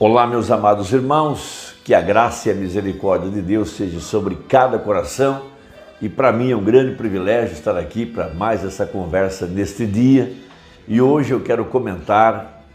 Olá, meus amados irmãos, que a graça e a misericórdia de Deus seja sobre cada coração, e para mim é um grande privilégio estar aqui para mais essa conversa neste dia. E hoje eu quero comentar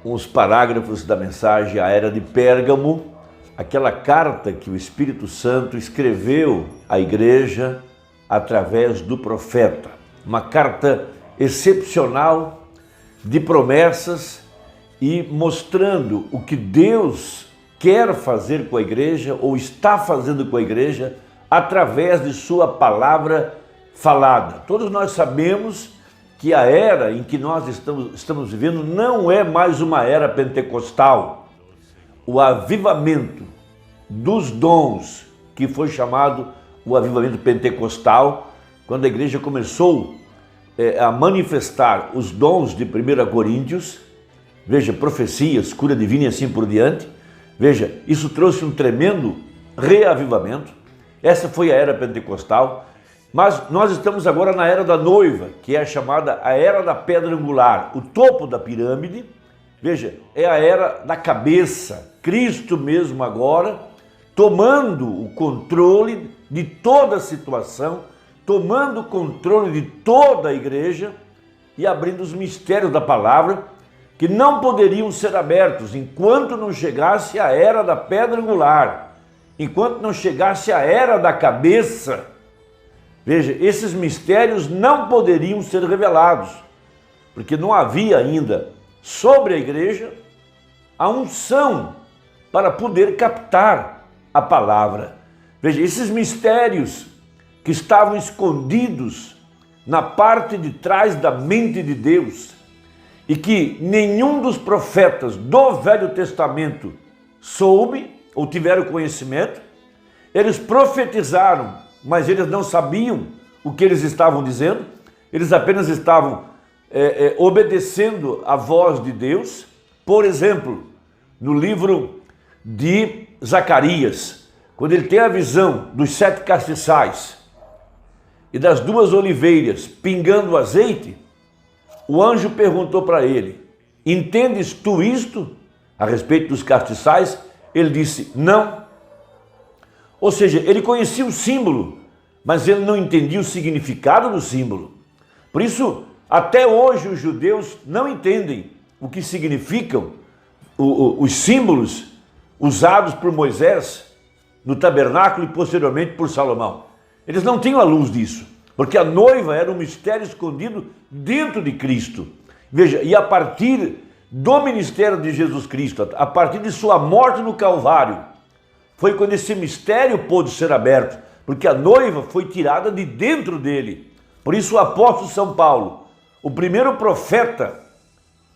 uns parágrafos da mensagem à Era de Pérgamo, aquela carta que o Espírito Santo escreveu à igreja através do profeta. Uma carta excepcional de promessas e mostrando o que Deus quer fazer com a igreja ou está fazendo com a igreja através de sua palavra falada. Todos nós sabemos que a era em que nós estamos vivendo não é mais uma era pentecostal. O avivamento dos dons, que foi chamado o avivamento pentecostal, quando a igreja começou a manifestar os dons de 1 Coríntios, veja, profecias, cura divina e assim por diante. Veja, isso trouxe um tremendo reavivamento. Essa foi a era pentecostal. Mas nós estamos agora na era da noiva, que é a chamada a era da pedra angular, o topo da pirâmide. Veja, é a era da cabeça, Cristo mesmo agora, tomando o controle de toda a situação, tomando o controle de toda a igreja e abrindo os mistérios da palavra, que não poderiam ser abertos enquanto não chegasse a era da pedra angular, enquanto não chegasse a era da cabeça. Veja, esses mistérios não poderiam ser revelados, porque não havia ainda sobre a igreja a unção para poder captar a palavra. Veja, esses mistérios que estavam escondidos na parte de trás da mente de Deus, e que nenhum dos profetas do Velho Testamento soube ou tiveram conhecimento. Eles profetizaram, mas eles não sabiam o que eles estavam dizendo. Eles apenas estavam obedecendo a voz de Deus. Por exemplo, no livro de Zacarias, quando ele tem a visão dos 7 castiçais e das 2 oliveiras pingando azeite, o anjo perguntou para ele: entendes tu isto a respeito dos castiçais? Ele disse: não. Ou seja, ele conhecia o símbolo, mas ele não entendia o significado do símbolo. Por isso, até hoje os judeus não entendem o que significam os símbolos usados por Moisés no tabernáculo e posteriormente por Salomão. Eles não tinham a luz disso, porque a noiva era um mistério escondido dentro de Cristo. Veja, e a partir do ministério de Jesus Cristo, a partir de sua morte no Calvário, foi quando esse mistério pôde ser aberto, porque a noiva foi tirada de dentro dele. Por isso o apóstolo São Paulo, o primeiro profeta,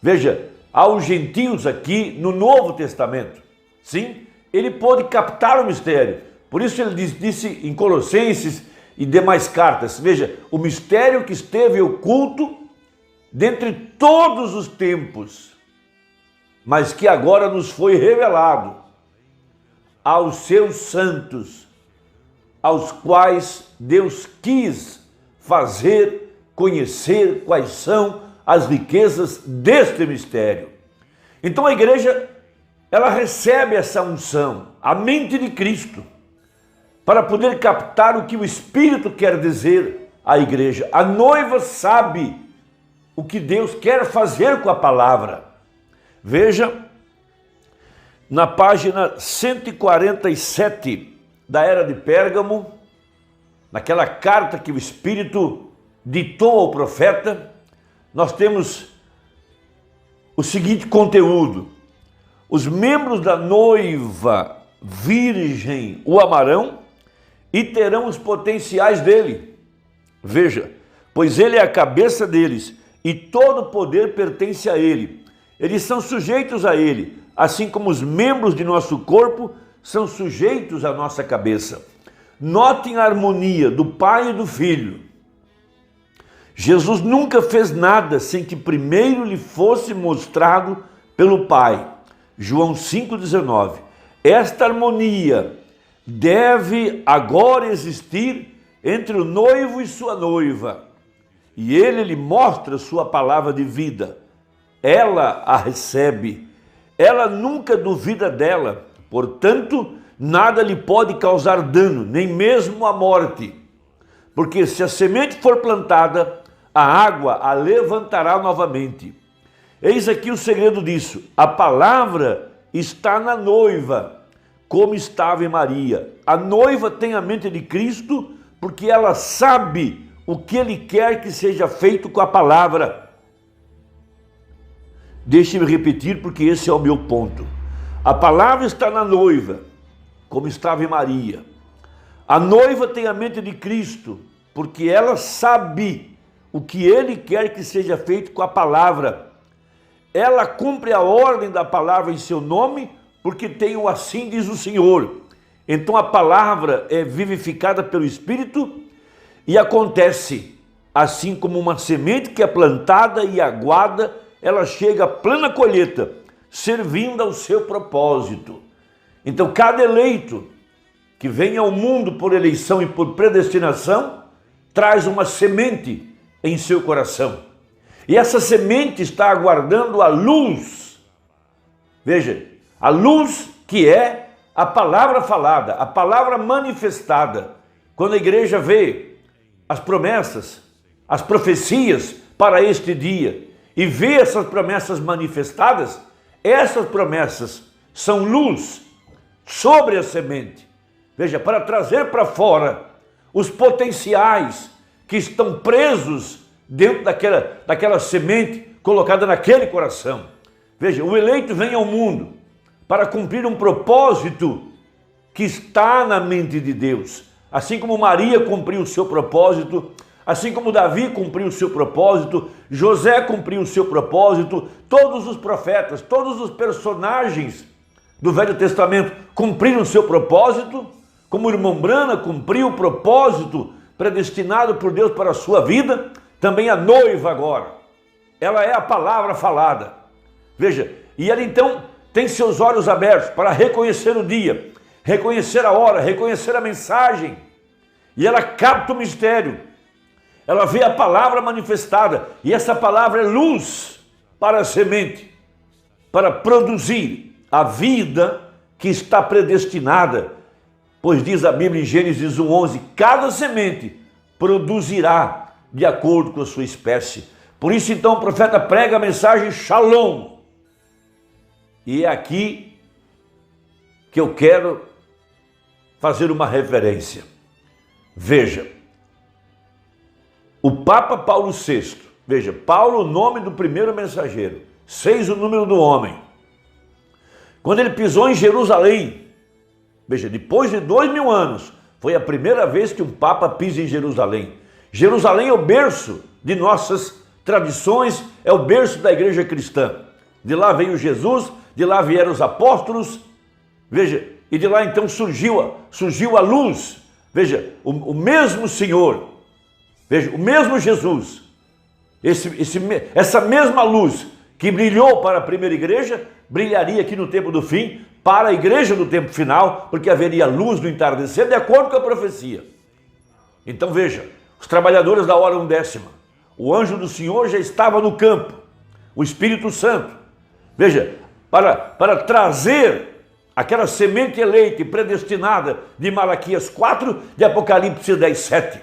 veja, aos gentios aqui no Novo Testamento, sim, ele pôde captar o mistério. Por isso ele disse em Colossenses e demais cartas, veja, o mistério que esteve oculto dentre todos os tempos, mas que agora nos foi revelado aos seus santos, aos quais Deus quis fazer conhecer quais são as riquezas deste mistério. Então a igreja, ela recebe essa unção, a mente de Cristo, para poder captar o que o Espírito quer dizer à igreja. A noiva sabe o que Deus quer fazer com a palavra. Veja, na página 147 da Era de Pérgamo, naquela carta que o Espírito ditou ao profeta, nós temos o seguinte conteúdo: os membros da noiva virgem o amarão e terão os potenciais dele. Veja, pois ele é a cabeça deles e todo o poder pertence a ele. Eles são sujeitos a ele, assim como os membros de nosso corpo são sujeitos à nossa cabeça. Notem a harmonia do Pai e do Filho. Jesus nunca fez nada sem que primeiro lhe fosse mostrado pelo Pai. João 5,19. Esta harmonia deve agora existir entre o noivo e sua noiva, e ele lhe mostra sua palavra de vida. Ela a recebe, ela nunca duvida dela, portanto, nada lhe pode causar dano, nem mesmo a morte. Porque se a semente for plantada, a água a levantará novamente. Eis aqui o segredo disso: a palavra está na noiva, como estava em Maria. A noiva tem a mente de Cristo, porque ela sabe o que Ele quer que seja feito com a palavra. Deixe-me repetir, porque esse é o meu ponto. A palavra está na noiva, como estava em Maria. A noiva tem a mente de Cristo, porque ela sabe o que Ele quer que seja feito com a palavra. Ela cumpre a ordem da palavra em seu nome, porque tem o assim diz o Senhor. Então a palavra é vivificada pelo Espírito e acontece assim como uma semente que é plantada e aguada, ela chega à plena colheita, servindo ao seu propósito. Então cada eleito que vem ao mundo por eleição e por predestinação, traz uma semente em seu coração. E essa semente está aguardando a luz. Veja, a luz que é a palavra falada, a palavra manifestada. Quando a igreja vê as promessas, as profecias para este dia e vê essas promessas manifestadas, essas promessas são luz sobre a semente. Veja, para trazer para fora os potenciais que estão presos dentro daquela semente colocada naquele coração. Veja, o eleito vem ao mundo para cumprir um propósito que está na mente de Deus. Assim como Maria cumpriu o seu propósito, assim como Davi cumpriu o seu propósito, José cumpriu o seu propósito, todos os profetas, todos os personagens do Velho Testamento cumpriram o seu propósito, como o irmão Brana cumpriu o propósito predestinado por Deus para a sua vida, também a noiva agora. Ela é a palavra falada. Veja, e ela então tem seus olhos abertos para reconhecer o dia, reconhecer a hora, reconhecer a mensagem. E ela capta o mistério. Ela vê a palavra manifestada. E essa palavra é luz para a semente, para produzir a vida que está predestinada. Pois diz a Bíblia em Gênesis 1:11, cada semente produzirá de acordo com a sua espécie. Por isso então o profeta prega a mensagem Shalom. E é aqui que eu quero fazer uma referência. Veja, o Papa Paulo VI, veja, Paulo o nome do primeiro mensageiro, 6 o número do homem. Quando ele pisou em Jerusalém, veja, depois de 2000 anos, foi a primeira vez que um Papa pisa em Jerusalém. Jerusalém é o berço de nossas tradições, é o berço da igreja cristã. De lá veio Jesus, de lá vieram os apóstolos, veja, e de lá então surgiu a luz. Veja, o mesmo Senhor, veja, o mesmo Jesus, essa mesma luz que brilhou para a primeira igreja, brilharia aqui no tempo do fim, para a igreja do tempo final, porque haveria luz no entardecer, de acordo com a profecia. Então veja, os trabalhadores da hora 1/10, o anjo do Senhor já estava no campo, o Espírito Santo, veja, para trazer aquela semente eleita e predestinada de Malaquias 4, de Apocalipse 10:7.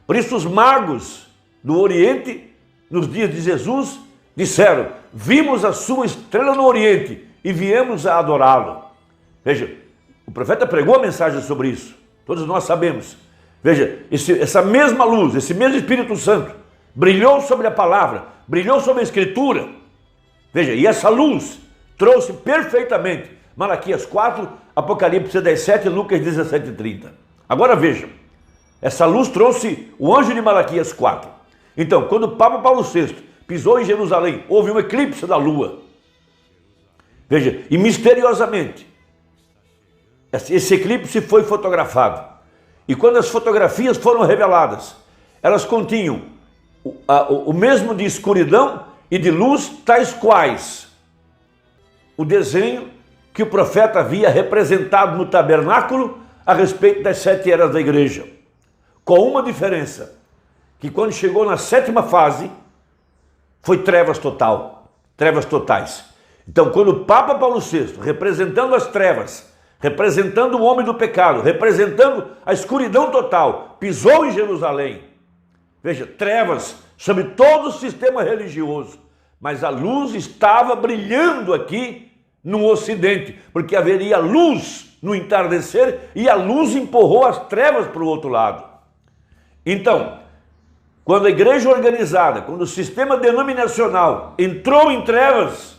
Por isso os magos do Oriente, nos dias de Jesus, disseram, vimos a sua estrela no Oriente e viemos a adorá-lo. Veja, o profeta pregou a mensagem sobre isso, todos nós sabemos. Veja, essa mesma luz, esse mesmo Espírito Santo, brilhou sobre a palavra, brilhou sobre a Escritura. Veja, e essa luz trouxe perfeitamente Malaquias 4, Apocalipse 10:7 e Lucas 17:30. Agora vejam, essa luz trouxe o anjo de Malaquias 4. Então, quando o Papa Paulo VI pisou em Jerusalém, houve um eclipse da lua. Veja, e misteriosamente, esse eclipse foi fotografado. E quando as fotografias foram reveladas, elas continham o mesmo de escuridão e de luz, tais quais o desenho que o profeta havia representado no tabernáculo a respeito das 7 eras da igreja. Com uma diferença, que quando chegou na 7ª fase, foi trevas totais. Então, quando o Papa Paulo VI, representando as trevas, representando o homem do pecado, representando a escuridão total, pisou em Jerusalém, veja, trevas sobre todo o sistema religioso, mas a luz estava brilhando aqui no Ocidente, porque haveria luz no entardecer e a luz empurrou as trevas para o outro lado. Então, quando a igreja organizada, quando o sistema denominacional entrou em trevas,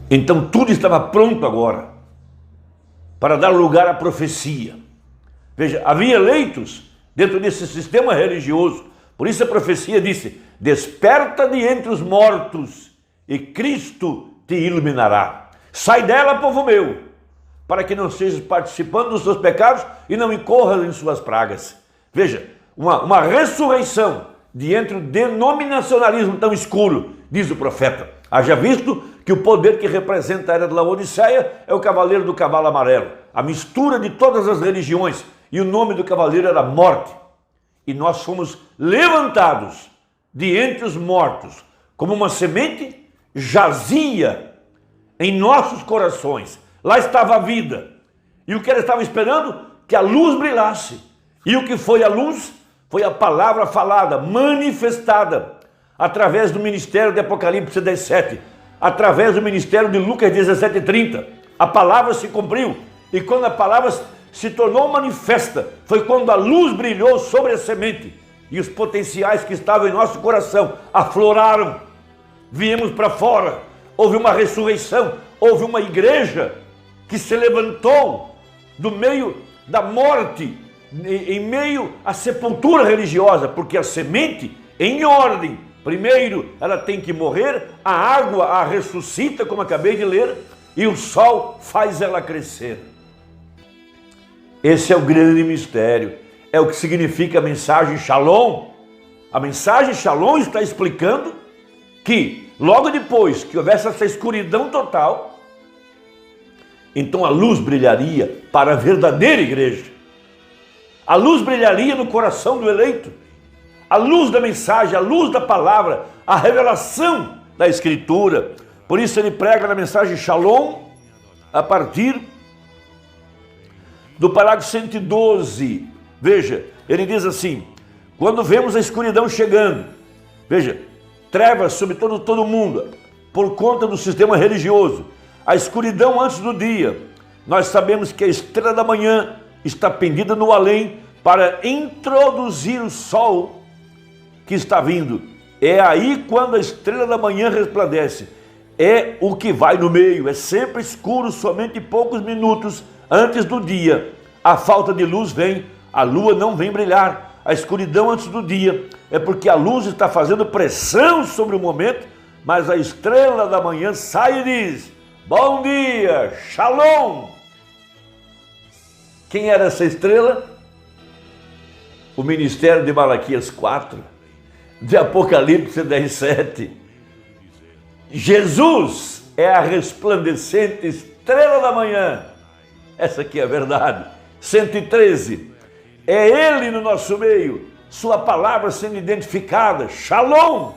então tudo estava pronto agora para dar lugar à profecia. Veja, havia eleitos dentro desse sistema religioso, por isso a profecia disse: desperta de entre os mortos e Cristo te iluminará. Sai dela, povo meu, para que não sejas participando dos seus pecados e não incorras em suas pragas. Veja, uma ressurreição de entre o denominacionalismo tão escuro, diz o profeta. Haja visto que o poder que representa a era de Laodiceia é o cavaleiro do cavalo amarelo, a mistura de todas as religiões, e o nome do cavaleiro era morte. E nós fomos levantados de entre os mortos, como uma semente jazia em nossos corações. Lá estava a vida. E o que ela estava esperando? Que a luz brilhasse. E o que foi a luz? Foi a palavra falada, manifestada, através do ministério de Apocalipse 17, através do ministério de Lucas 17:30. A palavra se cumpriu. E quando a palavra se tornou manifesta, foi quando a luz brilhou sobre a semente. E os potenciais que estavam em nosso coração afloraram. Viemos para fora. Houve uma ressurreição. Houve uma igreja que se levantou do meio da morte, em meio à sepultura religiosa, porque a semente, em ordem, primeiro ela tem que morrer, a água a ressuscita, como acabei de ler, e o sol faz ela crescer. Esse é o grande mistério, é o que significa a mensagem Shalom. A mensagem Shalom está explicando que logo depois que houvesse essa escuridão total, então a luz brilharia para a verdadeira igreja. A luz brilharia no coração do eleito. A luz da mensagem, a luz da palavra, a revelação da Escritura. Por isso ele prega na mensagem Shalom a partir do parágrafo 112. Veja, ele diz assim: quando vemos a escuridão chegando, veja, trevas sobre todo mundo, por conta do sistema religioso, a escuridão antes do dia, nós sabemos que a estrela da manhã está pendida no além para introduzir o sol que está vindo. É aí quando a estrela da manhã resplandece. É o que vai no meio, é sempre escuro, somente poucos minutos antes do dia. A falta de luz vem, a lua não vem brilhar. A escuridão antes do dia é porque a luz está fazendo pressão sobre o momento, mas a estrela da manhã sai e diz: bom dia, Shalom. Quem era essa estrela? O ministério de Malaquias 4, de Apocalipse 10:7. Jesus é a resplandecente estrela da manhã. Essa aqui é a verdade. 113. É Ele no nosso meio, sua palavra sendo identificada. Shalom.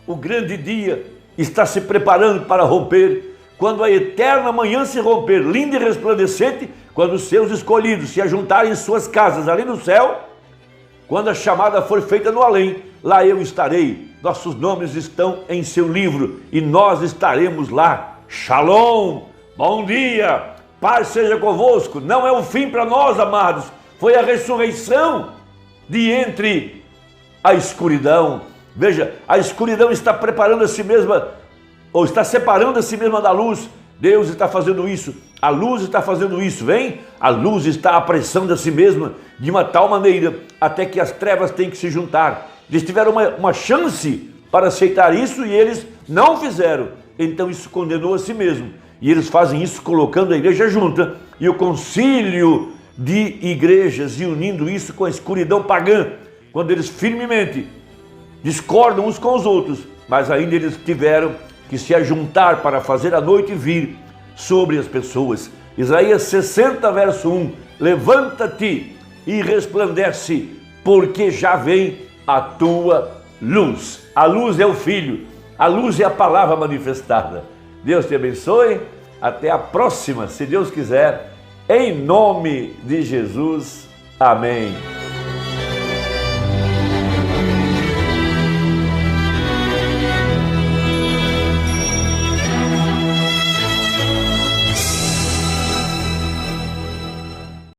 O grande dia está se preparando para romper. Quando a eterna manhã se romper, linda e resplandecente, quando os seus escolhidos se ajuntarem em suas casas ali no céu, quando a chamada for feita no além, lá eu estarei. Nossos nomes estão em seu livro e nós estaremos lá. Shalom, bom dia, paz seja convosco. Não é o fim para nós, amados. Foi a ressurreição de entre a escuridão. Veja, a escuridão está preparando a si mesma, ou está separando a si mesma da luz. Deus está fazendo isso, a luz está fazendo isso, vem? A luz está apressando a si mesma de uma tal maneira até que as trevas têm que se juntar. Eles tiveram uma chance para aceitar isso e eles não fizeram. Então isso condenou a si mesmo. E eles fazem isso colocando a igreja junta e o concílio de igrejas e unindo isso com a escuridão pagã, quando eles firmemente discordam uns com os outros, mas ainda eles tiveram que se ajuntar para fazer a noite vir sobre as pessoas. Isaías 60, verso 1, levanta-te e resplandece, porque já vem a tua luz. A luz é o Filho, A luz é a palavra manifestada. Deus te abençoe. Até a próxima, se Deus quiser. Em nome de Jesus. Amém.